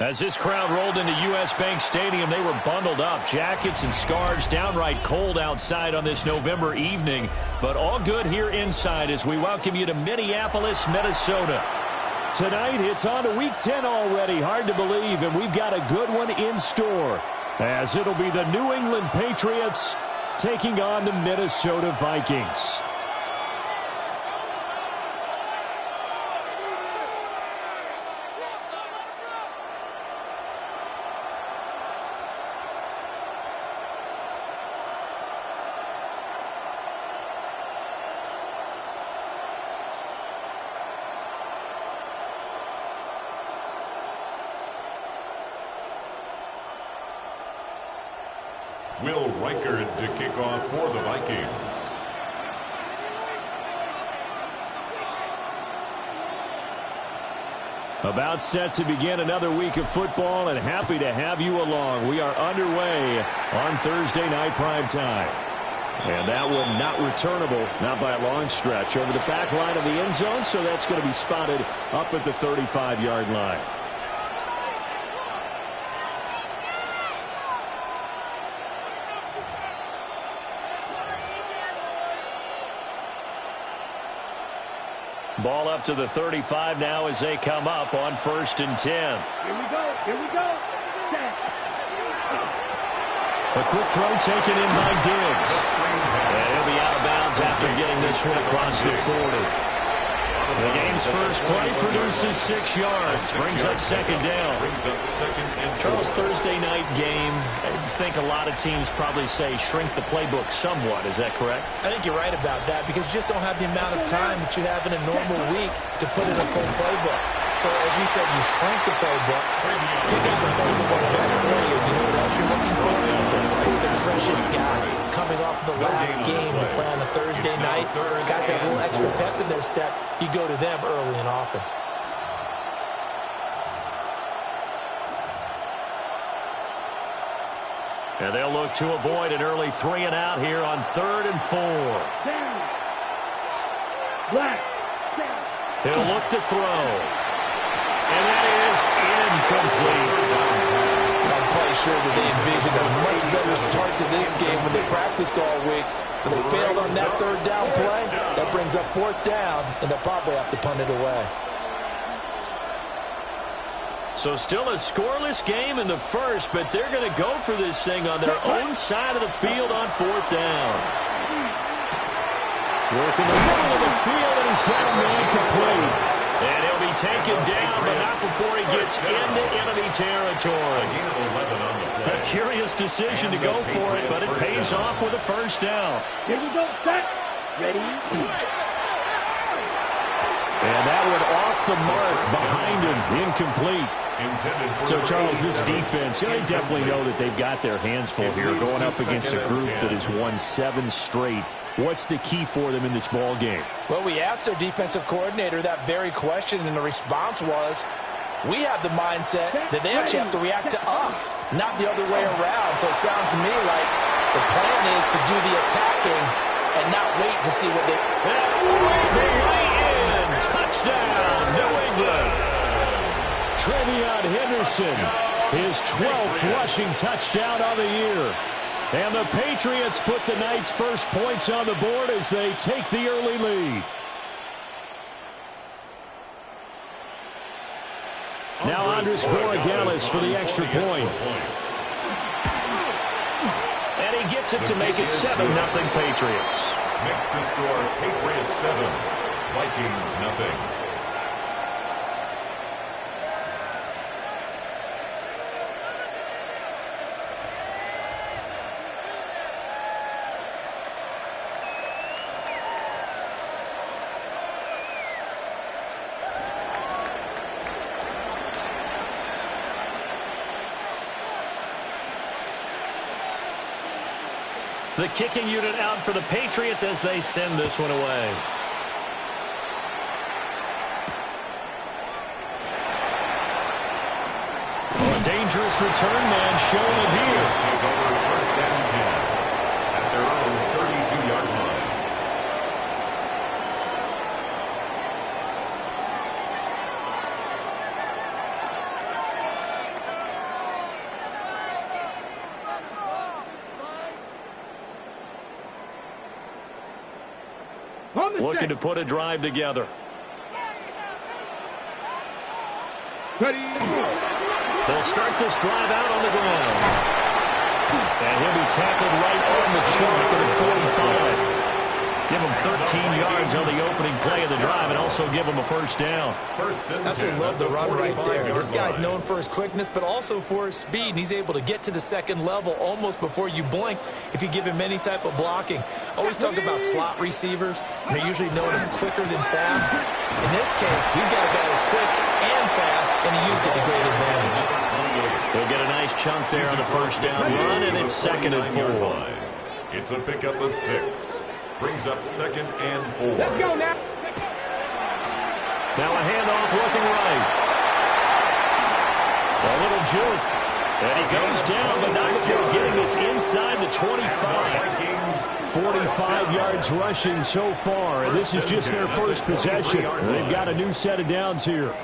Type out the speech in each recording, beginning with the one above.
As this crowd rolled into U.S. Bank Stadium, they were bundled up, jackets and scarves, downright cold outside on this November evening. But all good here inside as we welcome you to Minneapolis, Minnesota. Tonight, it's on to Week 10 already. Hard to believe, and we've got a good one in store, as it'll be the New England Patriots taking on the Minnesota Vikings. Will Reichard to kick off for the Vikings. About set to begin another week of football, and happy to have you along. We are underway on Thursday night prime time. And that one not returnable, not by a long stretch, over the back line of the end zone, so that's going to be spotted up at the 35-yard line. Ball up to the 35 now as they come up on 1st and 10. Here we go. Here we go. A quick throw taken in by Diggs. And he'll be out of bounds after getting this one across the 40. The game's first play produces 6 yards. Brings up second down. Charles, Thursday night game, I think a lot of teams probably say shrink the playbook somewhat. Is that correct? I think you're right about that because you just don't have the amount of time that you have in a normal week to put in a full playbook. So, as you said, you shrink the playbook, pick out the plays that work best for you. You know what else you're looking for? Who are the freshest guys coming off the last game to play on a Thursday night? Guys that have a little extra pep in their step, you go to them early and often. And they'll look to avoid an early 3 and out here on 3rd and 4. Black. He'll look to throw. And that is incomplete. I'm quite sure that they envisioned a much better start to this game when they practiced all week. When they failed on that 3rd down play, that brings up 4th down, and they'll probably have to punt it away. So still a scoreless game in the first, but they're going to go for this thing on their own side of the field on 4th down. Working the middle of the field, and he's got a man complete. And he'll be taken down, but not before he gets into enemy territory. A curious decision to go for it, but it pays off with a 1st down. Here we go. Set. Ready. And that one off the mark behind him, incomplete. So, Charles, this defense, they definitely know that they've got their hands full here, going up against a group that has won 7 straight. What's the key for them in this ball game? Well, we asked their defensive coordinator that very question, and the response was, we have the mindset that they actually have to react to us, not the other way around. So it sounds to me like the plan is to do the attacking and not wait to see what they... They lay in. Touchdown, New England. Trevion Henderson, his 12th rushing touchdown of the year. And the Patriots put the night's first points on the board as they take the early lead. Now Andres Borregales for the extra point. And he gets it to make it 7-0 Patriots. Next to score, Patriots 7, Vikings nothing. The kicking unit out for the Patriots as they send this one away. A dangerous return man showing it here. Take over 1st and 10 at their own 32-yard line. Looking to put a drive together. Ready. They'll start this drive out on the ground. And he'll be tackled right on the chalk at the 45. Give them 13 yards on the opening play of the drive and also give them a first down. Absolutely love the run right there. This guy's known for his quickness, but also for his speed. And he's able to get to the second level almost before you blink if you give him any type of blocking. Always talk about slot receivers. And they're usually known as quicker than fast. In this case, we've got a guy who's quick and fast, and he used it to great advantage. They'll get a nice chunk there on the first down run, and it's 2nd and 4. It's a pickup of 6. Brings up 2nd and 4. Let's go now. Now a handoff looking right. A little juke. And he goes down, but not before getting this inside the 25. 45 yards rushing so far, and this is just their first possession. They've got a new set of downs here.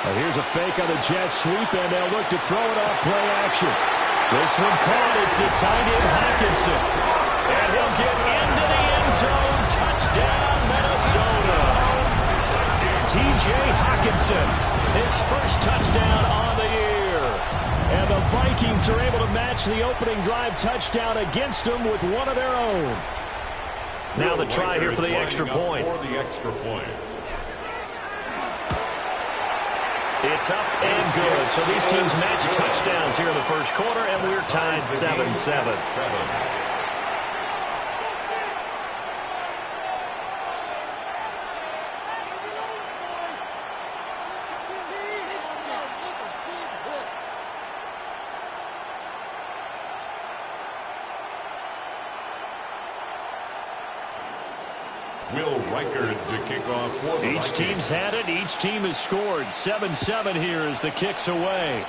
Here's a fake on the jet sweep, and they'll look to throw it off play action. This one caught. It's the tight end Hockenson. And he'll get into the end zone. Touchdown, Minnesota. T.J. Hockenson, his first touchdown on the year. And the Vikings are able to match the opening drive touchdown against them with one of their own. Now the try here for the extra point. It's up and good. So these teams match touchdowns here in the first quarter, and we're tied 7-7. To kick off for the Each team's had it. Each team has scored. 7-7 here as the kick's away.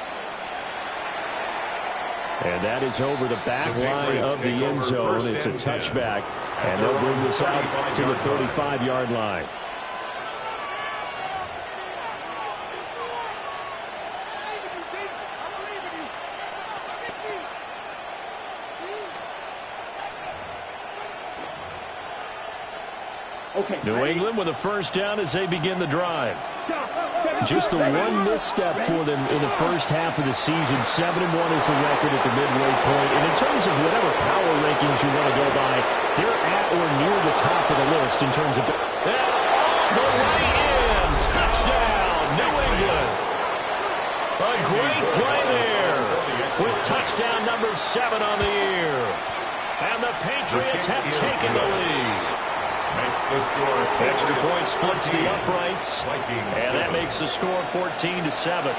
And that is over the back line of the end zone. It's a touchback, and they'll bring this out to the 35-yard line. New England with a first down as they begin the drive. Just the one misstep for them in the first half of the season. 7-1 is the record at the midway point. And in terms of whatever power rankings you want to go by, they're at or near the top of the list in terms of... The right end. Touchdown, New England. A great play there with touchdown number 7 on the year. And the Patriots have taken the lead. Makes the score. Extra point splits the uprights, and that makes the score 14-7.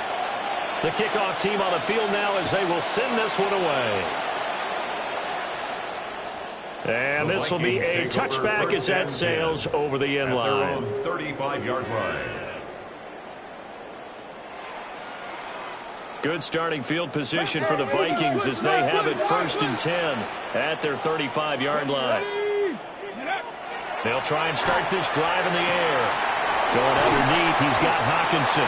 The kickoff team on the field now as they will send this one away. And this will be a touchback as that sails over the end line. 35-yard line. Good starting field position for the Vikings as they have it 1st and 10 at their 35-yard line. They'll try and start this drive in the air. Going underneath, he's got Hockenson.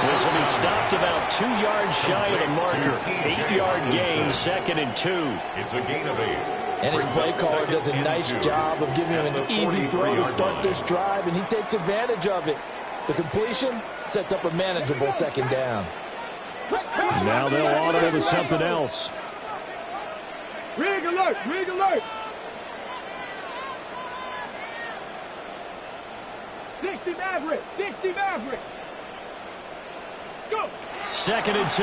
This will be stopped about 2 yards shy of the marker. 8-yard gain, 2nd and 2. It's a gain of 8. And his play caller does a nice job of giving him an easy throw to start this drive, and he takes advantage of it. The completion sets up a manageable 2nd down. Now they'll audible to something else. Rig alert! Rig alert! 60 Maverick! 60 Maverick! Go! 2nd and 2.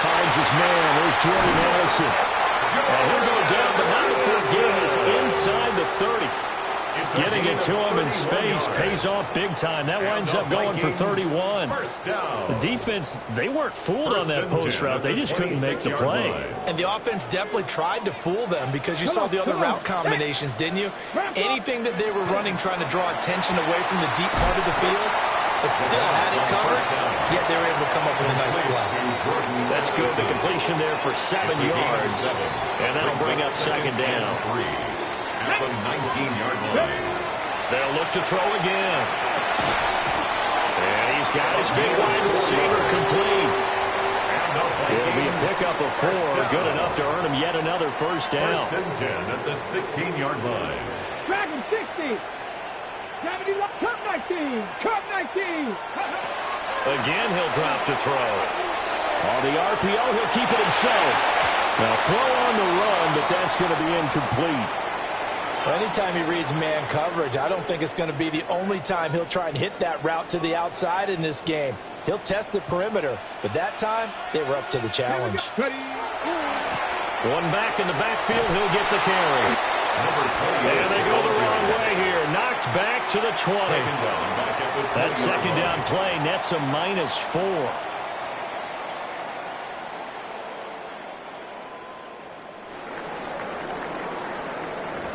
Finds his man. There's Jordan Addison. And he'll go down, but not before getting this inside the 30. Getting it to him in space pays off big time. That winds up going for 31. The defense, they weren't fooled on that post route. They just couldn't make the play. And the offense definitely tried to fool them because you saw the other route combinations, didn't you? Anything that they were running trying to draw attention away from the deep part of the field, it still had it covered, yet they were able to come up with a nice play. That's good. The completion there for 7 yards. And that'll bring up 2nd down. At the 19-yard line. They'll look to throw again. And he's got his big wide receiver complete. It'll be a pickup of 4, good enough to earn him yet another first down. First and 10 at the 16-yard line. Dragon 60. 70, Cup 19. Cup 19. Again, he'll drop to throw. On the RPO, he'll keep it himself. Now throw on the run, but that's going to be incomplete. Anytime he reads man coverage, I don't think it's going to be the only time he'll try and hit that route to the outside in this game. He'll test the perimeter, but that time, they were up to the challenge. One back in the backfield, he'll get the carry. And they go the wrong way here. Knocked back to the 20. That second down play nets a -4.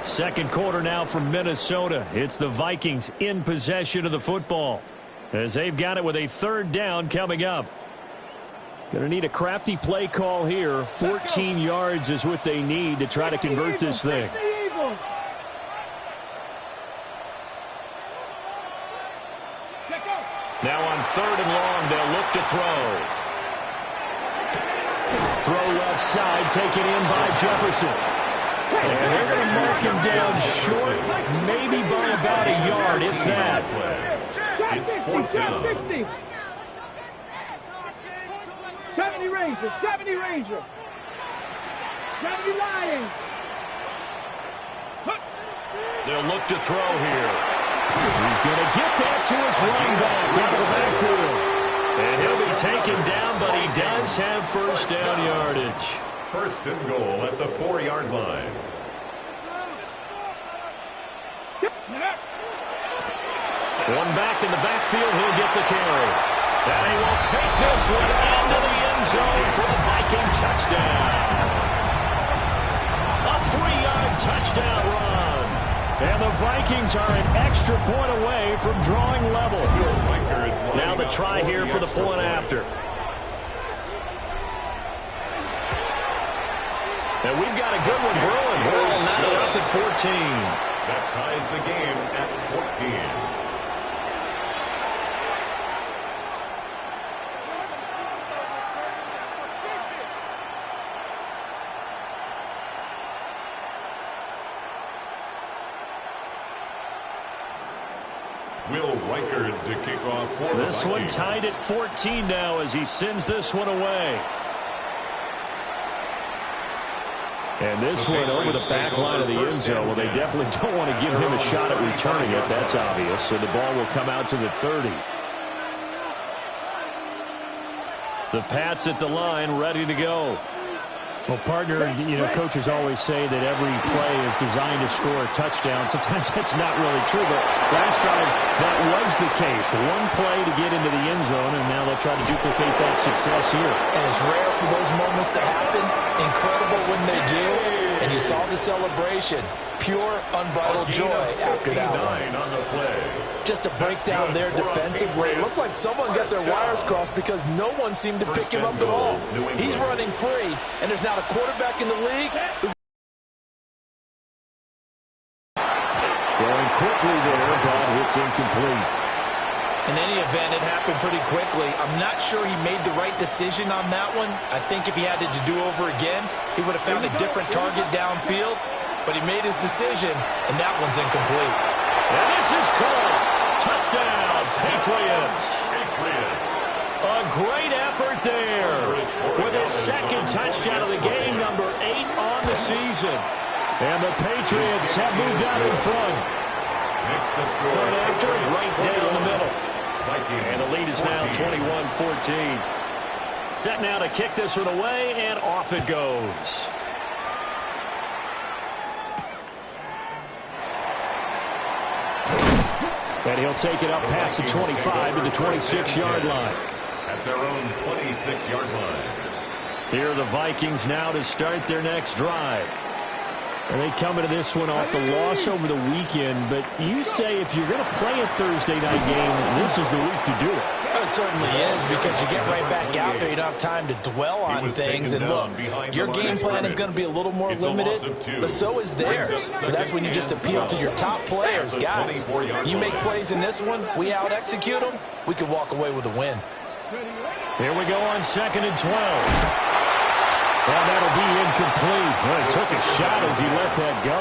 Second quarter now from Minnesota. It's the Vikings in possession of the football, as they've got it with a third down coming up. Going to need a crafty play call here. 14 yards is what they need to try to convert this thing. Now on third and long, they'll look to throw. Throw left side, taken in by Jefferson. And they're going to mark him down short, maybe by about a yard, if that. It's fourth down. 70 Rangers, 70 Rangers. 70 Lions. They'll look to throw here. He's going to get that to his running back out of the backfield. And he'll be taken down, but he does have first down yardage. First and goal at the 4-yard line. One back in the backfield, he'll get the carry. And he will take this one into the end zone for a Viking touchdown. A 3-yard touchdown run. And the Vikings are an extra point away from drawing level. Now the try here for the point after. And we've got a good one brewing. We're all knotted up at 14. That ties the game at 14. Will Reichard to kick off for the This one tied at 14 now as he sends this one away. And this one over the back line of the end zone. Well, they definitely don't want to give him a shot at returning it. That's obvious. So the ball will come out to the 30. The Pats at the line, ready to go. Well, partner, you know, coaches always say that every play is designed to score a touchdown. Sometimes that's not really true, but last time that was the case. One play to get into the end zone, and now they'll try to duplicate that success here. And it's rare for those moments to happen. Incredible when they do. And you saw the celebration. Pure, unbridled joy after that one. On the play. Just to break down there defensively, it looked like someone got their wires crossed because no one seemed to pick him up at all. He's running free, and there's not a quarterback in the league who's going quickly there, but it's incomplete. in any event, it happened pretty quickly. I'm not sure he made the right decision on that one. I think if he had it to do over again, he would have found a different target downfield. But he made his decision, and that one's incomplete. And this is called touchdown, Patriots. A great effort there with his second touchdown of the game, number 8 on the season. And the Patriots have moved out in front. Point after, right down the middle. And the lead is now 21-14. Set now to kick this one away, and off it goes. And he'll take it up past the 25 to the 26-yard line. At their own 26-yard line. Here are the Vikings now to start their next drive. And they come into this one off the loss over the weekend, but you say if you're going to play a Thursday night game, this is the week to do it. It certainly is, because you get right back out there. You don't have time to dwell on things. And look, your game plan is going to be a little more limited, but so is theirs. So that's when you just appeal to your top players. Guys, you make plays in this one, we out-execute them, we can walk away with a win. Here we go on 2nd and 12. And that'll be incomplete. Well, he took a shot as he let that go.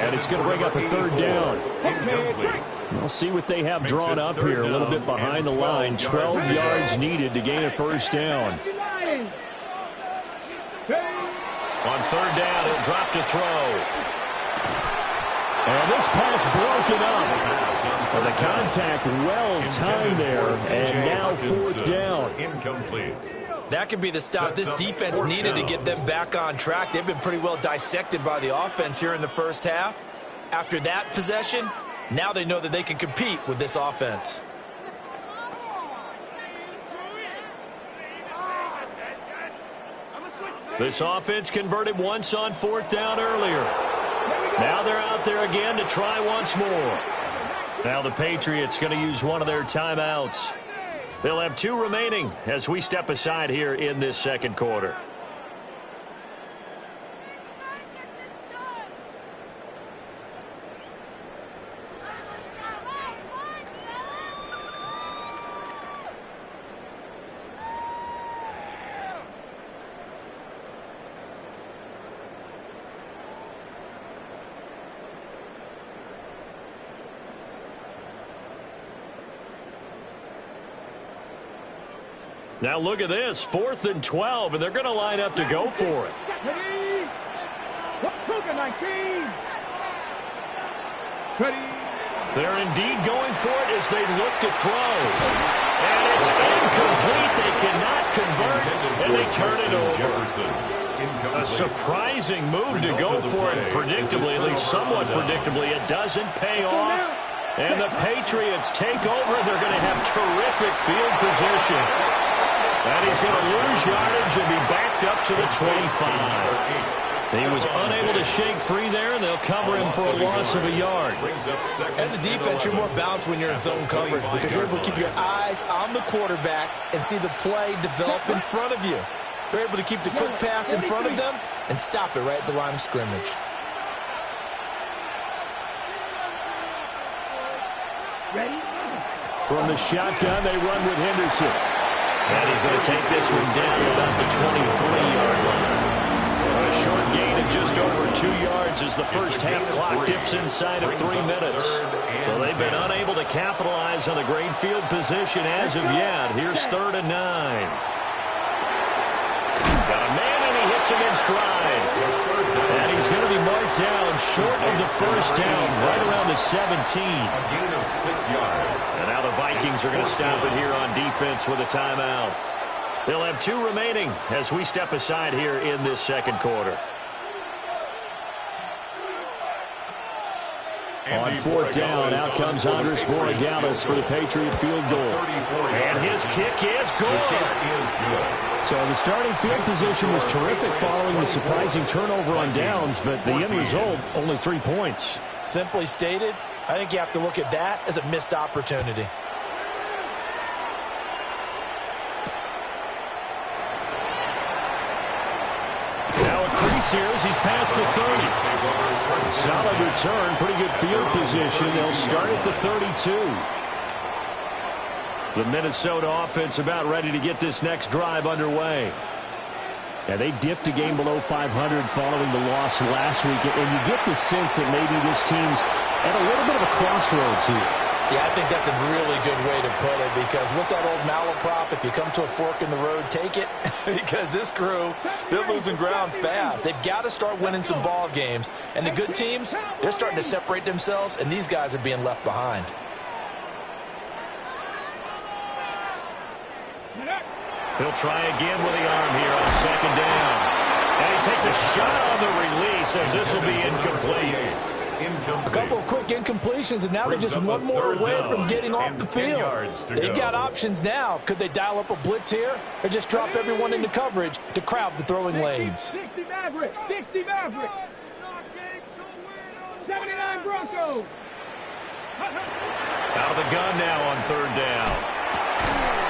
And it's going to bring up a 3rd down. We'll see what they have drawn up here. A little bit behind the line. 12 yards needed to gain a 1st down. On 3rd down, he'll drop to throw. And this pass broken up. Well, the contact well timed there. And now 4th down. Incomplete. That could be the stop this defense needed to get them back on track. They've been pretty well dissected by the offense here in the first half. After that possession, now they know that they can compete with this offense. This offense converted once on 4th down earlier. Now they're out there again to try once more. Now the Patriots going to use one of their timeouts. They'll have 2 remaining as we step aside here in this 2nd quarter. Now look at this, 4th and 12, and they're going to line up to go for it. They're indeed going for it as they look to throw. And it's incomplete. They cannot convert, and they turn it over. A surprising move to go for it predictably, at least somewhat predictably. It doesn't pay off. And the Patriots take over. They're going to have terrific field position. And he's going to lose yardage and be backed up to the 25. He was unable to shake free there, and they'll cover him for a loss of a yard. As a defense, you're more balanced when you're in zone coverage because you're able to keep your eyes on the quarterback and see the play develop in front of you. You're able to keep the quick pass in front of them and stop it right at the line of scrimmage. From the shotgun, they run with Henderson. And he's going to take this one down about the 23-yard line. A short gain of just over 2 yards as the first half clock dips inside of 3 minutes. So they've been unable to capitalize on a great field position as of yet. Here's 3rd and 9. Got a man, and he hits him in stride. And he's going to be marked down short of the 1st down, right around the 17. A gain of 6 yards. And now the Vikings are going to stop it here on defense with a timeout. They'll have 2 remaining as we step aside here in this 2nd quarter. On 4th down, out comes Andres Borregales for the Patriot field goal. And his kick is good. So the starting field position was terrific following the surprising turnover on downs, but the end result, only 3 points. Simply stated, I think you have to look at that as a missed opportunity. Now a crease here as he's past the 30. Solid return, pretty good field position. They'll start at the 32. The Minnesota offense about ready to get this next drive underway. Yeah, they dipped a game below 500 following the loss last week, and you get the sense that maybe this team's at a little bit of a crossroads here. Yeah, I think that's a really good way to put it because what's that old malaprop? If you come to a fork in the road, take it. Because this crew, they're losing ground fast. They've got to start winning some ball games. And the good teams, they're starting to separate themselves, and these guys are being left behind. He'll try again with the arm here on 2nd down. And he takes a shot on the release as this will be incomplete. A couple of quick incompletions, and now they're just one more away from getting off the field. They've got options now. Could they dial up a blitz here or just drop everyone into coverage to crowd the throwing lanes? 60 Mavericks, 60 Mavericks. 79 Broncos. Out of the gun now on 3rd down.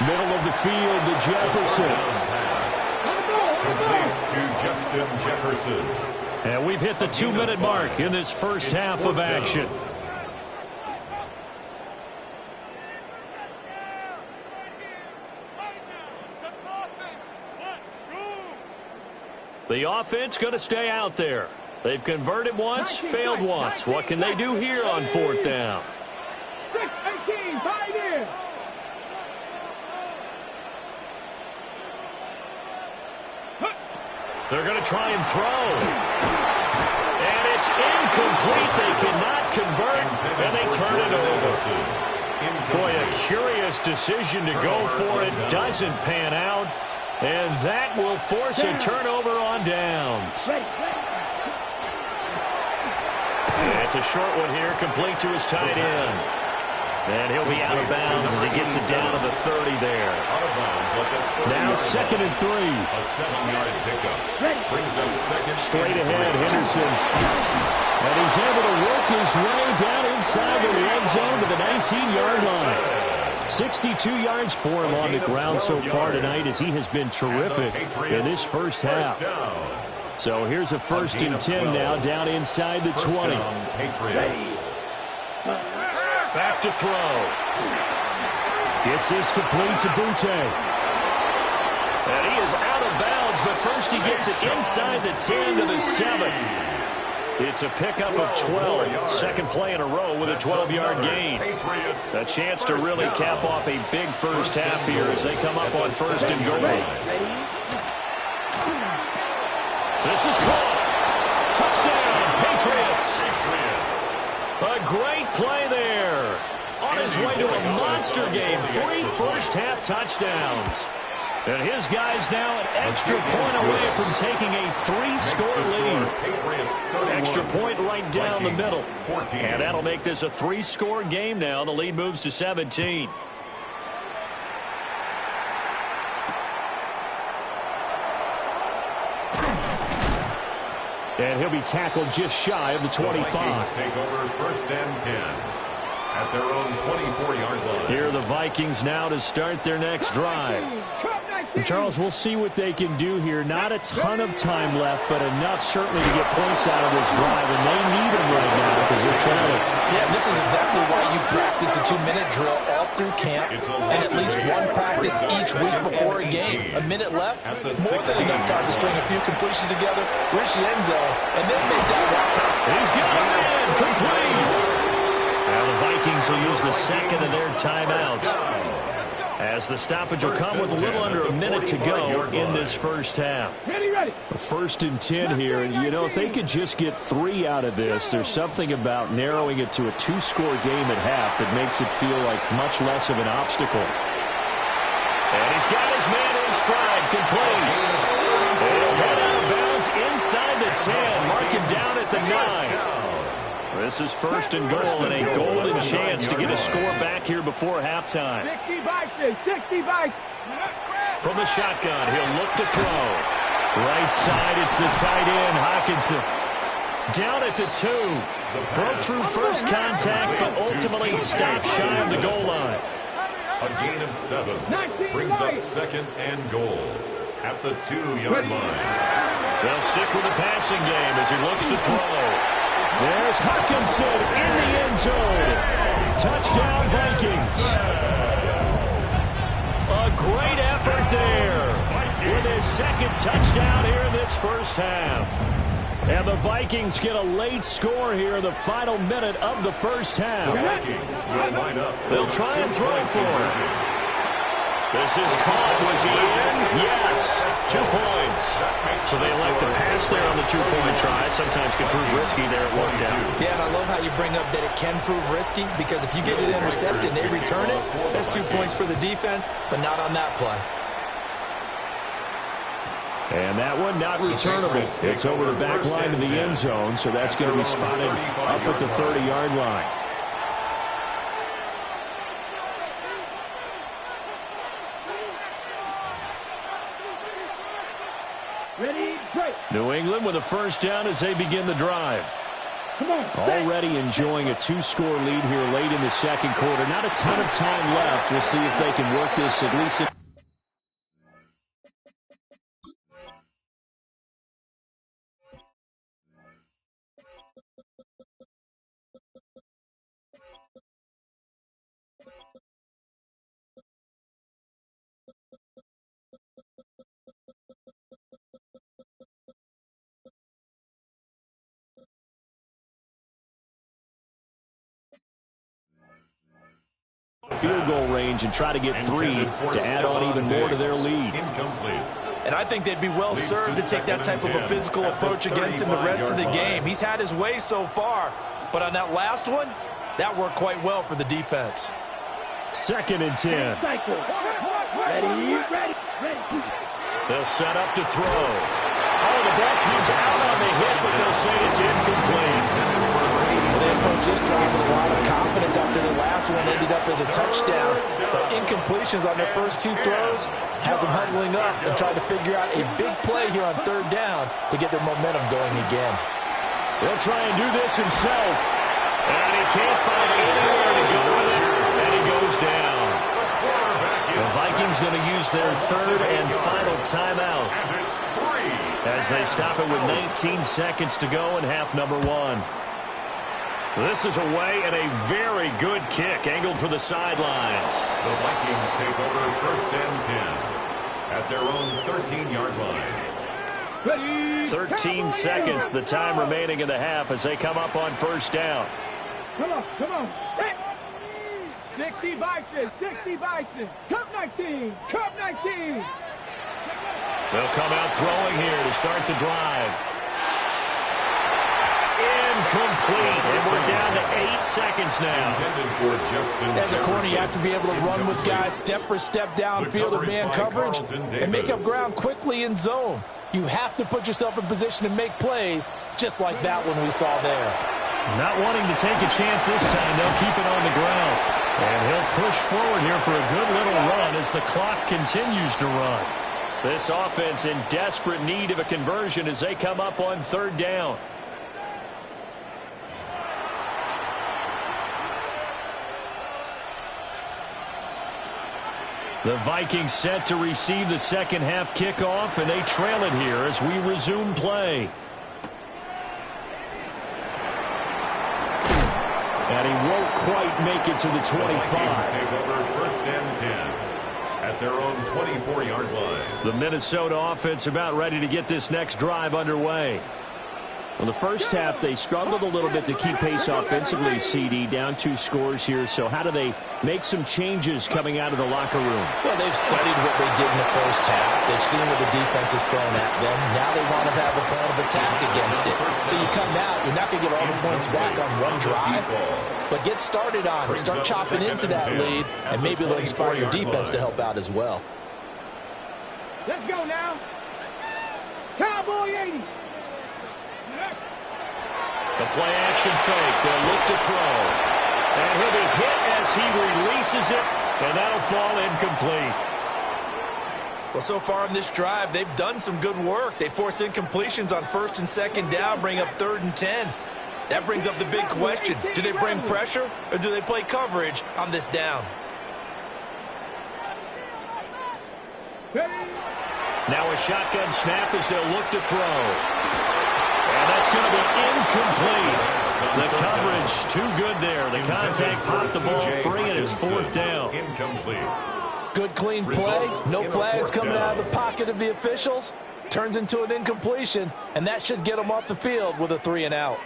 Middle of the field to Jefferson. Complete to Justin Jefferson. And we've hit the 2-minute mark in this first half of action. The offense going to stay out there. They've converted once, failed once. What can they do here on fourth down? 6-18, tied in. They're going to try and throw. And it's incomplete. They cannot convert, and they turn it over. Boy, a curious decision to go for it. Doesn't pan out. And that will force a turnover on downs. It's a short one here, complete to his tight end. And he'll be out of bounds as he gets it down to the 30 there. Now 2nd and 3. A 7-yard pickup. Brings up second. Straight ahead, Henderson. And he's able to work his way down inside the red zone to the 19-yard line. 62 yards for him on the ground so far tonight as he has been terrific in this first half. So here's a 1st and 10 now down inside the 20. Back to throw. Gets this complete to Butte. And he is out of bounds, but first he gets it inside the 10 to the 7. It's a pickup of 12. Second play in a row with a 12-yard gain. A chance to really cap off a big first half here as they come up on 1st and goal. This is caught. Touchdown, Patriots. A great play there. On his way to a monster game. 3 first-half touchdowns. And his guys now an extra point away from taking a 3-score lead. Extra point right down the middle. And that'll make this a 3-score game now. The lead moves to 17. And he'll be tackled just shy of the 25. Vikings take over 1st and 10 at their own 24-yard line. Here are the Vikings now to start their next drive. And Charles, we'll see what they can do here. Not a ton of time left, but enough certainly to get points out of this drive, and they need them right now because they're trailing. Yeah, this is exactly why you practice a 2-minute drill all through camp and at least one practice each week before a game. A minute left, more than enough time to string a few completions together, reach the end zone, and then make that route. He's got it in, complete. Now the Vikings will use the second of their timeouts, as the stoppage will come with a little under a minute to go in this first half. Ready. 1st and 10 here, and you know, if they could just get 3 out of this, there's something about narrowing it to a 2-score game at half that makes it feel like much less of an obstacle. And he's got his man in stride, complete. And he'll head out of bounds inside the 10, marking down at the 9. This is 1st and goal, and a golden chance to get a score back here before halftime. 60 Vikings. From the shotgun, he'll look to throw. Right side, it's the tight end, Hockenson. Down at the 2. Broke through first contact, but ultimately stopped shy of the goal line. A gain of 7 brings up 2nd and goal at the 2-yard line. They'll stick with the passing game as he looks to throw. There's Hockenson in the end zone. Touchdown, Vikings. A great effort there with his 2nd touchdown here in this first half. And the Vikings get a late score here in the final minute of the first half. They'll try and throw for it. This is caught. Was he in? Yes. 2 points. So they elect to pass there on the 2-point try. Sometimes can prove risky there. It worked out. Yeah, and I love how you bring up that it can prove risky, because if you get it intercepted and they return it, that's 2 points for the defense, but not on that play. And that one not returnable. It's over the back line of the end zone, so that's going to be spotted up at the 30-yard line. Ready, break. New England with a 1st down as they begin the drive. Come on. Already enjoying a 2-score lead here late in the 2nd quarter. Not a ton of time left. We'll see if they can work this at least field goal range and try to get 3 to add on even more to their lead. Incomplete. And I think they'd be well served to take that type of a physical approach against him the rest of the game. He's had his way so far, but on that last one, that worked quite well for the defense. 2nd and 10. Ready. They'll set up to throw. Oh, the ball comes out on the hit, but they'll say it's incomplete. They approached this drive with a lot of confidence after the last one ended up as a touchdown. But incompletions on their first 2 throws has them huddling up and trying to figure out a big play here on 3rd down to get their momentum going again. He'll try and do this himself. And he can't find anywhere to go with it, and he goes down. The Vikings going to use their 3rd and final timeout as they stop it with 19 seconds to go in half number 1. This is away and a very good kick angled for the sidelines. The Vikings take over 1st and 10 at their own 13-yard line. 13 seconds, the time remaining in the half as they come up on 1st down. Come on. 60 Vikings. Cup 19. They'll come out throwing here to start the drive. Incomplete, and we're down to 8 seconds now. As a corner, you have to be able to run with guys step for step downfield and man coverage and make up ground quickly in zone. You have to put yourself in position to make plays, just like that one we saw there. Not wanting to take a chance this time, they'll keep it on the ground. And he'll push forward here for a good little run as the clock continues to run. This offense in desperate need of a conversion as they come up on 3rd down. The Vikings set to receive the 2nd half kickoff, and they trail it here as we resume play. And he won't quite make it to the 25. The take over 1st and 10 at their own 24-yard line. The Minnesota offense about ready to get this next drive underway. Well, the first half, they struggled a little bit to keep pace offensively, CD, down 2 scores here. So how do they make some changes coming out of the locker room? Well, they've studied what they did in the first half. They've seen what the defense has thrown at them. Now they want to have a plan of attack against it. So you come out, you're not going to get all the points back on one drive, but get started on it. Start chopping into that lead, and maybe it'll inspire your defense to help out as well. Let's go now. Cowboy 80. The play-action fake. They'll look to throw. And he'll be hit as he releases it, and that'll fall incomplete. Well, so far in this drive, they've done some good work. They force incompletions on 1st and 2nd down, bring up 3rd and 10. That brings up the big question. Do they bring pressure, or do they play coverage on this down? Now a shotgun snap as they'll look to throw. And that's going to be incomplete. The coverage too good there. The contact popped the ball free, and it's 4th down. Incomplete. Good, clean play. No flags coming out of the pocket of the officials. Turns into an incompletion, and that should get them off the field with a 3 and out.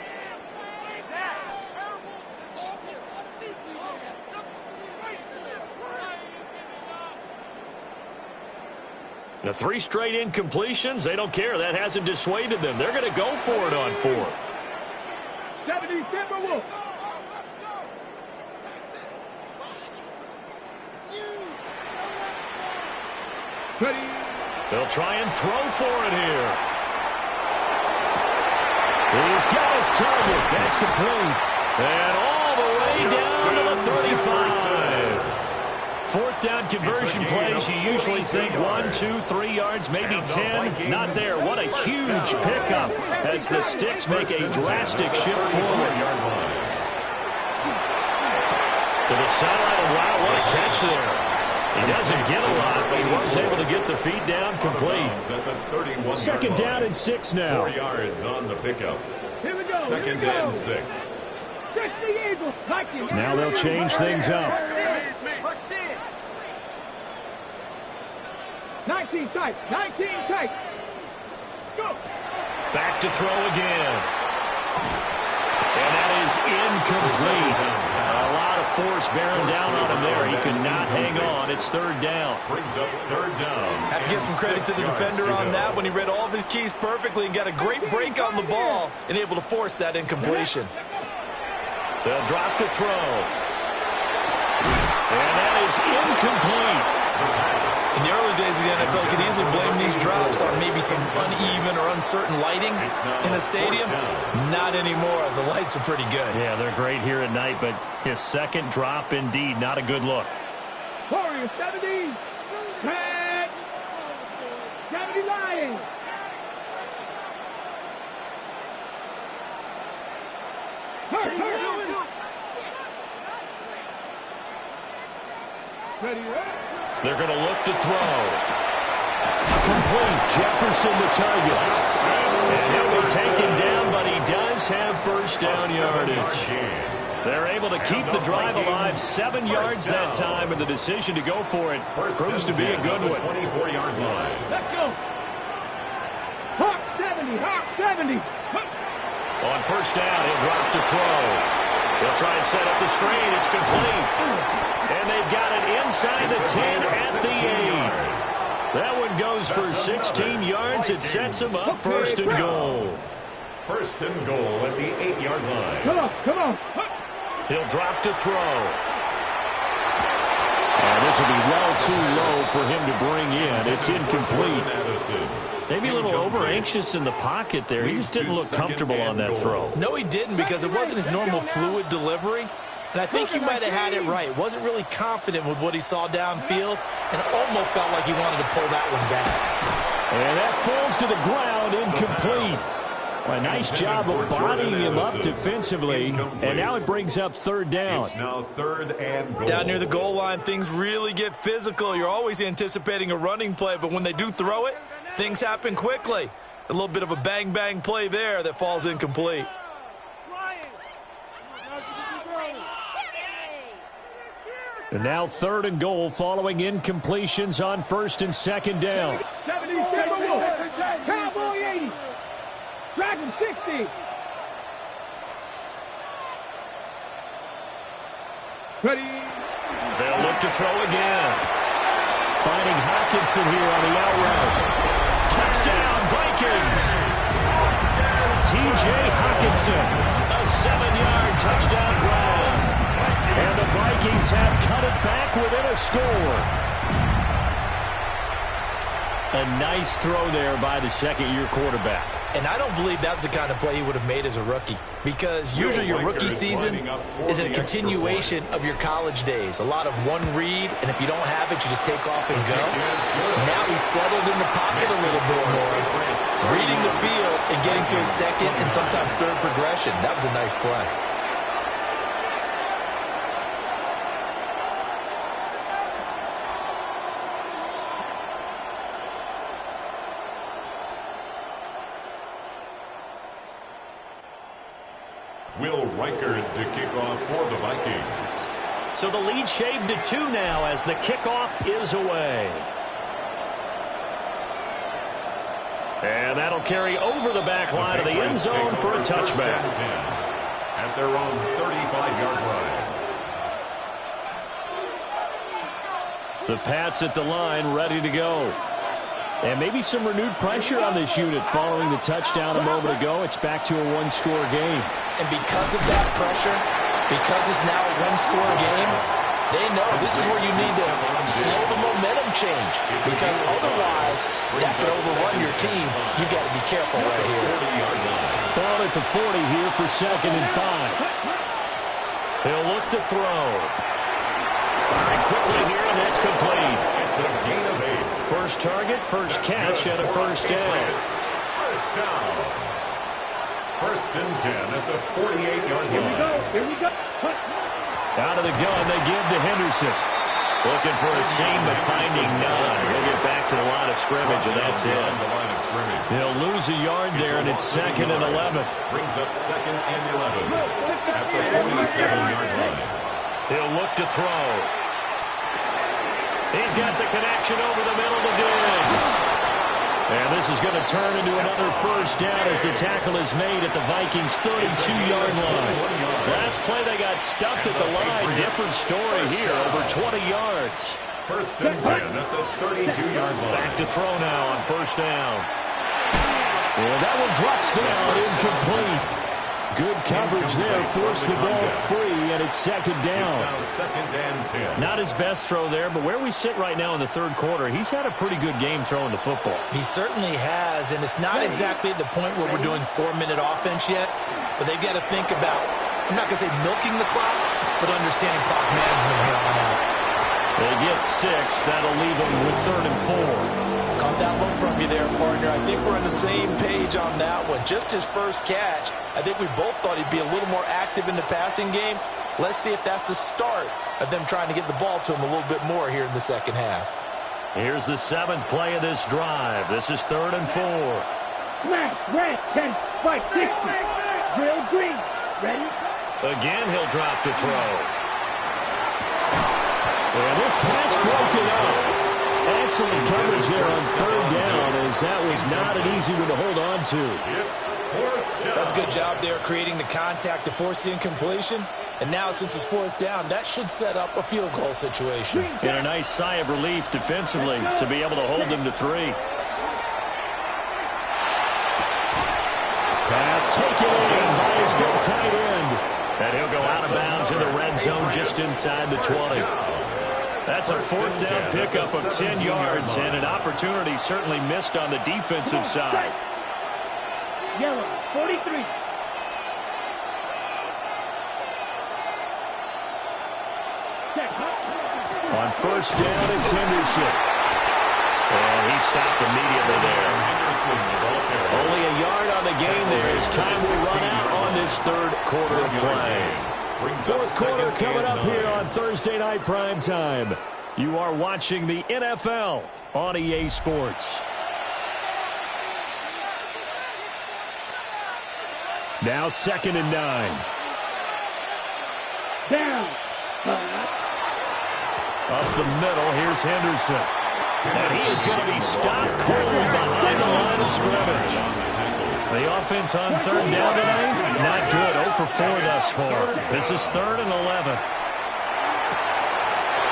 The 3 straight incompletions, they don't care. That hasn't dissuaded them. They're going to go for it on 4th. 70 Timberwolves. They'll try and throw for it here. He's got his target. That's complete. And all the way down to the 35. 4th down conversion plays, you usually think 1, 2, 3 yards, maybe 10. Not there. What a huge pickup as the Sticks make a drastic shift forward. To the sideline. Wow, what a catch there. He doesn't get a lot, but he was able to get the feet down complete. 2nd down and 6 now. 4 yards on the pickup. Here we go. 2nd and 6. Now they'll change things up. 19 tight. Go. Back to throw again. And that is incomplete. A lot of force bearing down on him there. He could not hang on. It's third down. Brings up third down. Have to give some credit to the defender on that when he read all of his keys perfectly and got a great break on the ball and able to force that incompletion. They'll drop to throw. And that is incomplete. In the early days of the NFL, you could easily blame these drops on maybe some uneven or uncertain lighting in a stadium. Not anymore. The lights are pretty good. Yeah, they're great here at night, but his second drop, indeed, not a good look. Warriors 70. 10. 70 Lions. Ready, they're going to look to throw. Complete. Jefferson the target. And he'll be taken down, but he does have first down yardage. They're able to keep the drive alive. 7 yards that time, and the decision to go for it proves to be a good one. 24-yard line. let's go. Hawk 70. Hawk 70. On first down, he'll drop to throw. They'll try and set up the screen. It's complete. And they've got it inside the 10 at the 8. That one goes for 16 yards. It sets them up first and goal. First and goal at the 8-yard line. Come on, come on. He'll drop to throw. This will be well too low for him to bring in. It's incomplete. Maybe a little over-anxious in the pocket there. He just didn't look comfortable on that throw. No, he didn't, because it wasn't his normal fluid delivery. And I think he might have had it right. Wasn't really confident with what he saw downfield and almost felt like he wanted to pull that one back. And that falls to the ground, incomplete. Well, a nice job of bodying him up defensively, and now it brings up third down. It's now third and goal. Down near the goal line, things really get physical. You're always anticipating a running play, but when they do throw it, things happen quickly. A little bit of a bang-bang play there that falls incomplete. And now third and goal following incompletions on first and second down. 70 Timberwolves. Cowboy 80. Dragon 60. Ready. They'll look to throw again. Finding Hawkinson here on the out route. Touchdown, Vikings. T.J. Hawkinson, a 7-yard touchdown grab. And the Vikings have cut it back within a score. A nice throw there by the second-year quarterback. And I don't believe that was the kind of play he would have made as a rookie, because usually your rookie season is a continuation of your college days. A lot of one read, and if you don't have it, you just take off and go. Now he's settled in the pocket a little bit more, reading the field and getting to his second and sometimes third progression. That was a nice play. Will Reichard to kick off for the Vikings. So the lead shaved to 2 now as the kickoff is away. And that'll carry over the back line of the end zone for a touchback. At their own 35-yard line. The Pats at the line, ready to go. And maybe some renewed pressure on this unit following the touchdown a moment ago. It's back to a one-score game. And because of that pressure, because it's now a one-score game, they know this is where you need to slow the momentum change, because otherwise that could overrun your team. You've got to be careful right here. Ball at the 40 here for second and 5. He'll look to throw. Firing quickly here, and that's complete. It's a gain of 8. First target, first catch, and a first down. First down. First and 10 at the 48-yard line. Here we go. Here we go. Out of the gun, they give to Henderson. Looking for a seam, but finding none. He'll get back to the line of scrimmage, and that's it. He'll lose a yard there, and it's second and 11. Brings up second and 11 at the 47-yard line. He'll look to throw. He's got the connection over the middle to Diggs. And this is going to turn into another first down as the tackle is made at the Vikings' 32-yard line. Last play they got stuffed at the line. Different story here, over 20 yards. First and 10 at the 32-yard line. Back to throw now on first down. And that one drops down, incomplete. Good coverage there, forced the ball free, and it's second down. It's now second and 10. Not his best throw there, but where we sit right now in the third quarter, he's had a pretty good game throwing the football. He certainly has, and it's not exactly at the point where we're doing 4-minute offense yet, but they've got to think about, I'm not going to say milking the clock, but understanding clock management here on out. They get 6. That'll leave them with 3rd and 4. Caught that one from you there, partner. I think we're on the same page on that one. Just his first catch, I think we both thought he'd be a little more active in the passing game. Let's see if that's the start of them trying to get the ball to him a little bit more here in the second half. Here's the 7th play of this drive. This is 3rd and 4. Smash, red, 10, spike, 60. Drill, green. Ready? Again, he'll drop to throw. And this pass broken up. Excellent coverage there on 3rd down, as that was not an easy one to hold on to. That's a good job there, creating the contact to force the incompletion. And now, since it's 4th down, that should set up a field goal situation. And a nice sigh of relief defensively to be able to hold them to 3. Pass taken in by his big tight end. And he'll go out of bounds in the red zone just inside the 20. That's a 4th down pickup of 10 yards, and an opportunity certainly missed on the defensive side. Yellow, 43. On first down, it's Henderson. And he stopped immediately there. Only a yard on the gain there as time will run out on this 3rd quarter play. 4th quarter coming up here on Thursday Night Primetime. You are watching the NFL on EA Sports. Now 2nd and 9. Down. Up the middle, here's Henderson. And he is going to be stopped cold behind the line of scrimmage. The offense on 3rd down tonight, not good. 0 for 4 thus far. This is 3rd and 11.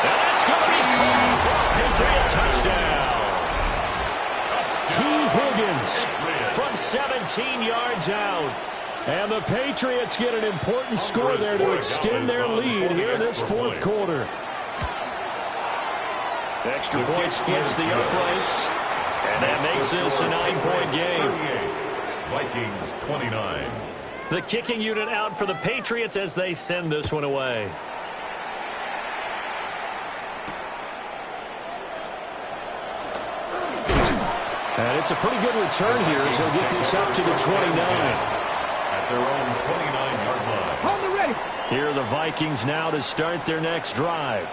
And that's going to be caught. Patriot touchdown. T. Higgins from 17 yards out. And the Patriots get an important score there to extend their lead here in this 4th quarter. Extra point splits the uprights. And that makes this a 9-point game. Vikings 29. The kicking unit out for the Patriots as they send this one away. And it's a pretty good return here as he'll get this up to the 29. At their own 29-yard line. Hold the ready. Here are the Vikings now to start their next drive.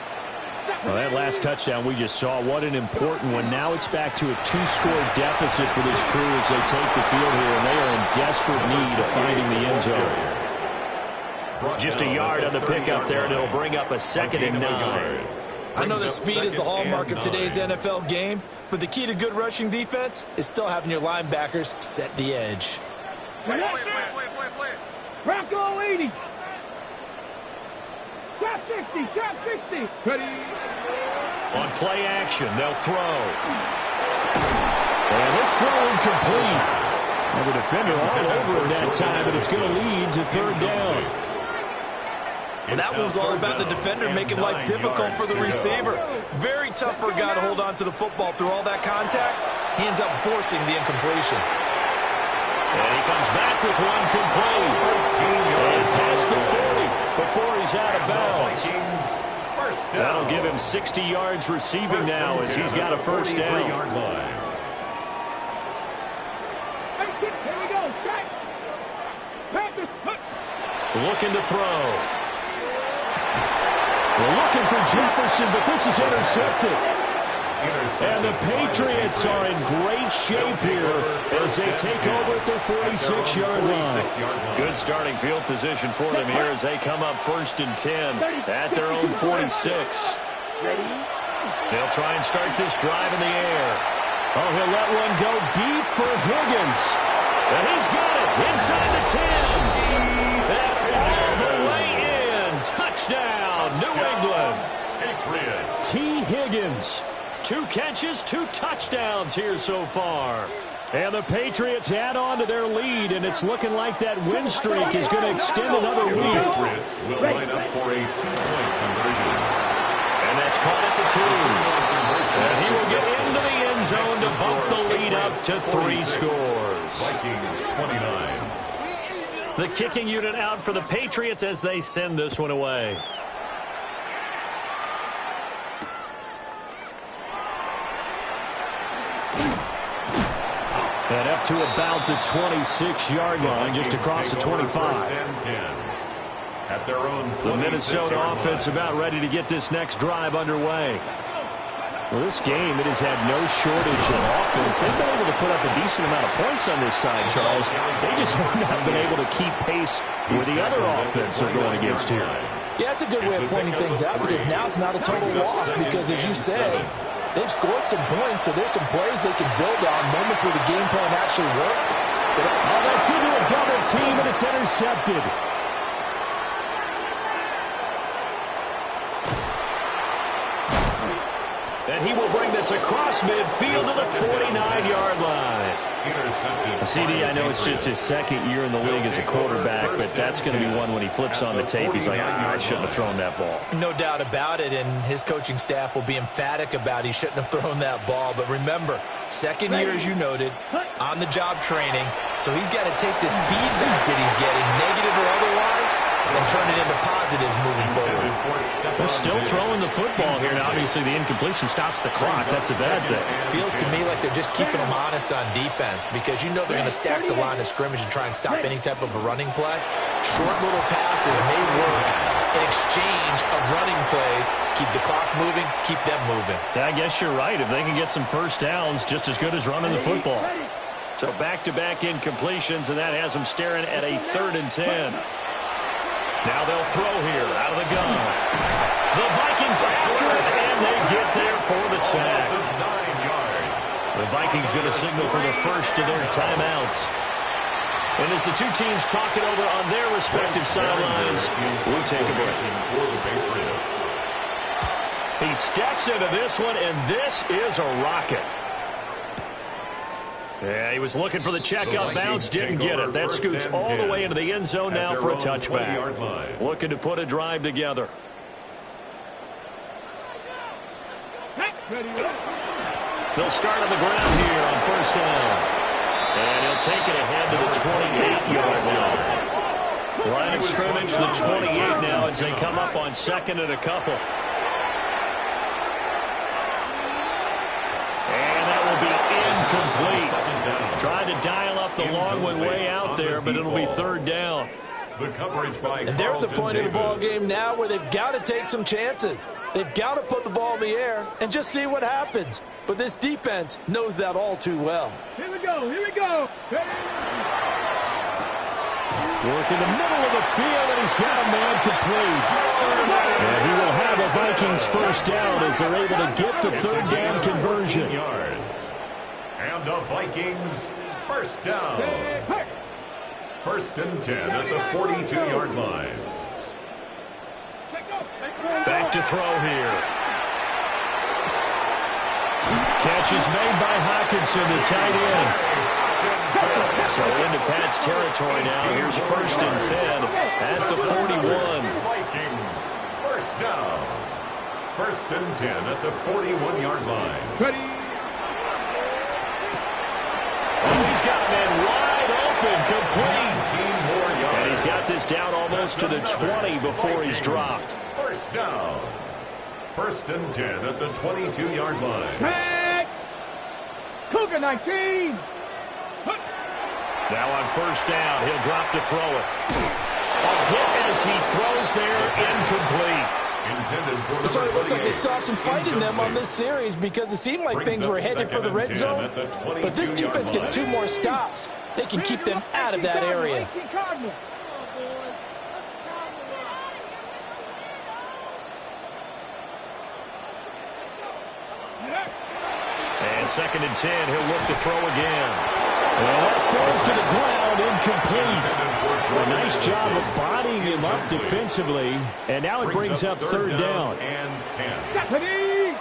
Well, that last touchdown we just saw, what an important one. Now it's back to a 2-score deficit for this crew as they take the field here, and they are in desperate need of finding the end zone. Just a yard on the pickup there, and it'll bring up a 2nd and 9. I know that speed is the hallmark of today's NFL game, but the key to good rushing defense is still having your linebackers set the edge. Play. Bronco 80. Shot 60, shot 60. Ready. On play action, they'll throw. And this throw incomplete. And the defender all over him that time, but it's going to lead to 3rd down. Well, that one was all about the defender making life difficult for the receiver. Very tough for a guy to hold on to the football through all that contact. He ends up forcing the incompletion. And he comes back with one complete. And past the 40 before he's out of bounds. That'll give him 60 yards receiving now as he's got a first down. Here we go. Looking to throw. We're looking for Jefferson, but this is intercepted. And the Patriots are in great shape here as they take over at their 46-yard line. Good starting field position for them here as they come up 1st and 10 at their own 46. They'll try and start this drive in the air. Oh, he'll let one go deep for Higgins. And he's got it inside the 10. And all the way in. Touchdown, New England. Patriots. T. Higgins. 2 catches, 2 touchdowns here so far. And the Patriots add on to their lead, and it's looking like that win streak is going to extend another The week. Patriots will line up for a 2-point conversion. And that's caught at the 2. And he will get into the end zone to bump the lead up to 3 scores. Vikings 29. The kicking unit out for the Patriots as they send this one away. And up to about the 26-yard line, just across the 25. At their own The Minnesota offense about ready to get this next drive underway. Well, this game, it has had no shortage of offense. They've been able to put up a decent amount of points on this side, Charles. They just have not been able to keep pace with the other offense they're going against here. Yeah, that's a good way of pointing things out because now it's not a total loss because, as you said, they've scored some points, so there's some plays they can build on, moments where the game plan actually worked. Oh, that's into a double team, and it's intercepted. And he will bring this across midfield to the 49-yard line. CD, I know it's just his second year in the league as a quarterback, but that's going to be one when he flips on the tape. He's like, I shouldn't have thrown that ball. No doubt about it, and his coaching staff will be emphatic about he shouldn't have thrown that ball. But remember, second year, as you noted, on-the-job training, so he's got to take this feedback that he's getting, negative or otherwise, and turn it into positives moving forward. They're still throwing the football here. Now, obviously, the incompletion stops the clock. That's a bad thing. Feels to me like they're just keeping them honest on defense because you know they're going to stack the line of scrimmage and try and stop any type of a running play. Short little passes may work in exchange of running plays. Keep the clock moving, keep them moving. Yeah, I guess you're right. If they can get some first downs, just as good as running the football. So back-to-back incompletions, and that has them staring at a 3rd and 10. Now they'll throw here out of the gun. The Vikings after it, and they get there for the sack. The Vikings going to signal for the first of their timeouts. And as the two teams talk it over on their respective sidelines, we take a break. He steps into this one, and this is a rocket. Yeah, he was looking for the check-up bounce, didn't get it. That scoots all the way into the end zone now for a touchback. Looking to put a drive together. They'll start on the ground here on first down. And he'll take it ahead to the 28-yard line. Line of scrimmage, the 28 now as they come up on 2nd and a couple. And that will be incomplete. Trying to dial up the long one way out there, but it'll be 3rd down. And they're at the point of the ball game now where they've got to take some chances. They've got to put the ball in the air and just see what happens. But this defense knows that all too well. Here we go, here we go. Work in the middle of the field, and he's got a man complete. And he will have a Vikings first down as they're able to get the 3rd down conversion. And the Vikings first down. 1st and 10 at the 42-yard line. Back to throw here. Catch is made by Hawkinson, the tight end. So into Pat's territory now. Here's 1st and 10 at the 41. Vikings first down. 1st and 10 at the 41-yard line. Oh, he's got a man wide open, complete. And he's got this down almost to the 20 before he's dropped. First down. 1st and 10 at the 22-yard line. Tag! Cougar 19! Now on first down, he'll drop to throw it. A hit as he throws there, incomplete. So it looks like they stopped some fight in them on this series because it seemed like things were headed for the red zone. But this defense gets 2 more stops. They can keep them out of that area. And 2nd and 10, he'll look to throw again. Well, that falls to the ground, incomplete. A nice job of bodying him up defensively. And now it brings up 3rd down. And 10. Japanese!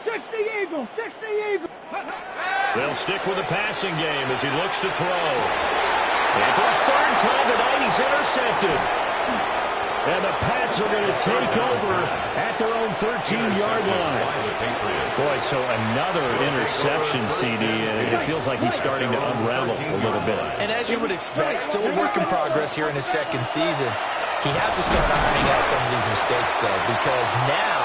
60 Eagles! 60 Eagles! They'll stick with the passing game as he looks to throw. And for a 3rd time tonight, he's intercepted. And the Pats are going to take over at their own 13-yard line. Boy, so another interception, CD, and it feels like he's starting to unravel a little bit. And as you would expect, still a work in progress here in his 2nd season. He has to start ironing out some of these mistakes, though, because now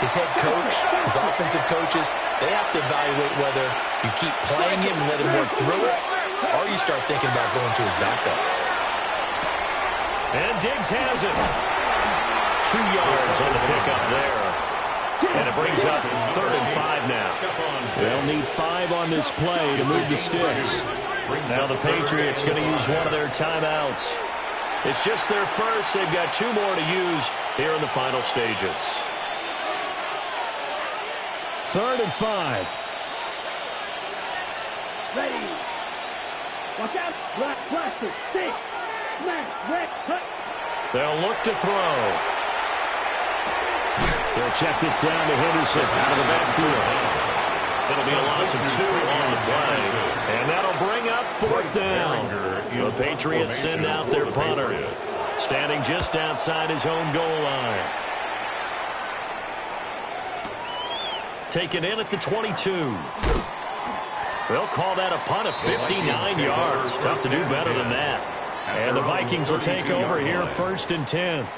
his head coach, his offensive coaches, they have to evaluate whether you keep playing him and let him work through it, or you start thinking about going to his backup. And Diggs has it. 2 yards on the pickup there. And it brings up 3rd and 5 now. They'll need 5 on this play to move the sticks. Now the Patriots going to use one of their timeouts. It's just their first. They've got 2 more to use here in the final stages. 3rd and 5. Ready. Watch out. Black plastic. Stick. Smash. Red. Cut. They'll look to throw. They'll check this down to Henderson out of the backfield. It'll be a loss of 2 on the play. And that'll bring up 4th down. The Patriots send out their punter, standing just outside his own goal line. Taken in at the 22. They'll call that a punt of 59 yards. Tough to do better than that. And the Vikings will take over here 1st and 10.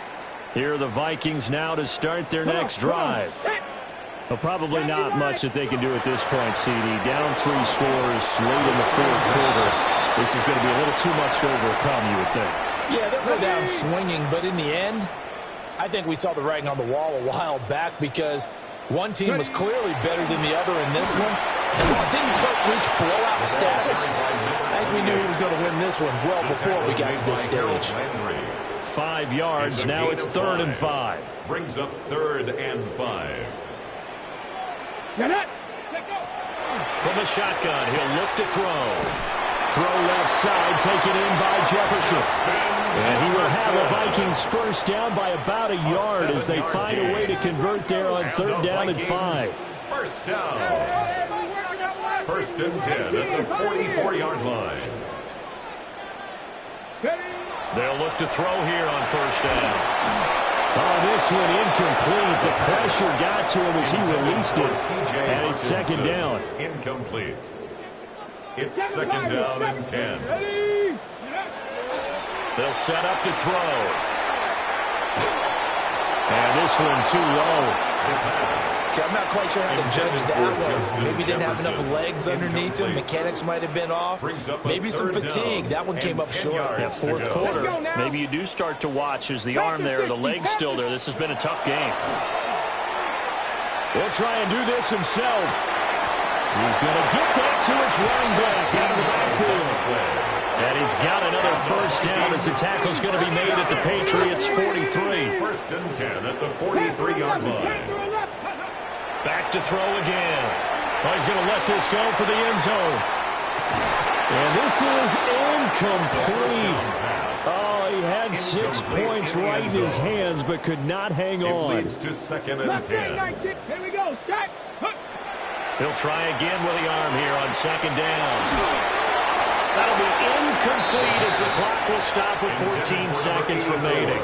Here are the Vikings now to start their next drive. Well, probably not much that they can do at this point, CD. Down 3 scores late in the 4th quarter. This is going to be a little too much to overcome, you would think. Yeah, they'll go down swinging, but in the end, I think we saw the writing on the wall a while back because one team was clearly better than the other in this one. And while it didn't quite reach blowout status, I think we knew he was going to win this one well before we got to this stage. 5 yards, now it's 3rd and 5. Brings up 3rd and 5. Get it. From the shotgun, he'll look to throw. Throw left side, taken in by Jefferson. And he will have the Vikings first down by about a yard as they find a way to convert there on 3rd down and 5. First down. 1st and 10 at the 44-yard line. They'll look to throw here on 1st down. Oh, this one incomplete. The pressure got to him as he released it. And it's 2nd down. Incomplete. It's 2nd down and 10. They'll set up to throw. And this one too low. Okay, I'm not quite sure how to judge that one. Maybe didn't have enough legs underneath him. Mechanics might have been off. Maybe some fatigue. That one came up short. Yeah, 4th quarter. Maybe you do start to watch as the arm there, the leg's still there. This has been a tough game. He'll try and do this himself. He's going to get that to his running back out of the backfield. And he's got another 1st down as the tackle's going to be made at the Patriots' 43. 1st and 10 at the 43-yard line. Back to throw again. Oh, he's going to let this go for the end zone. And this is incomplete. Oh, he had 6 points right in his hands, but could not hang on. It leads to 2nd and 10. Here we go. Start. He'll try again with the arm here on 2nd down. That'll be incomplete as the clock will stop with 14 seconds remaining.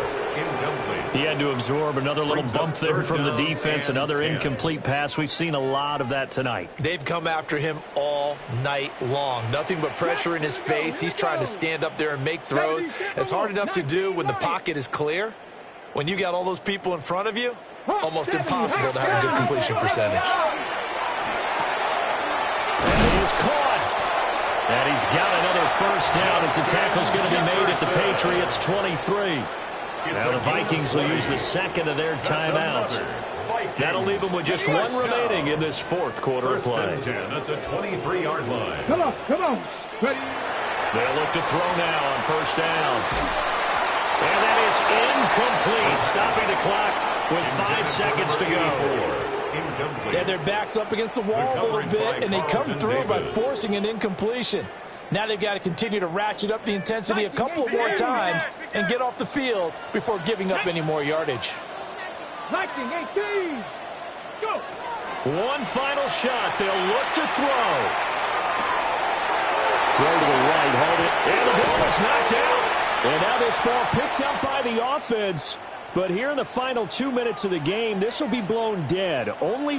He had to absorb another little bump there from the defense, another incomplete pass. We've seen a lot of that tonight. They've come after him all night long. Nothing but pressure in his face. He's trying to stand up there and make throws. It's hard enough to do when the pocket is clear. When you got all those people in front of you, almost impossible to have a good completion percentage. And he is caught. And he's got another 1st down as the tackle's going to be made at the Patriots' 23. Now the Vikings will use the 2nd of their timeouts. That'll leave them with just 1 remaining in this 4th quarter of play. 1st and 10 at the 23-yard line. Come on. Ready. They'll look to throw now on 1st down. And that is incomplete, stopping the clock with 5 seconds to go. Yeah, their back's up against the wall a little bit, and they come through by forcing an incompletion. Now they've got to continue to ratchet up the intensity a couple of more times and get off the field before giving up any more yardage. Viking 18. Go. One final shot. They'll look to throw. Throw to the right, hold it. And the ball is knocked out. And now this ball picked up by the offense. But here in the final 2 minutes of the game, this will be blown dead. Only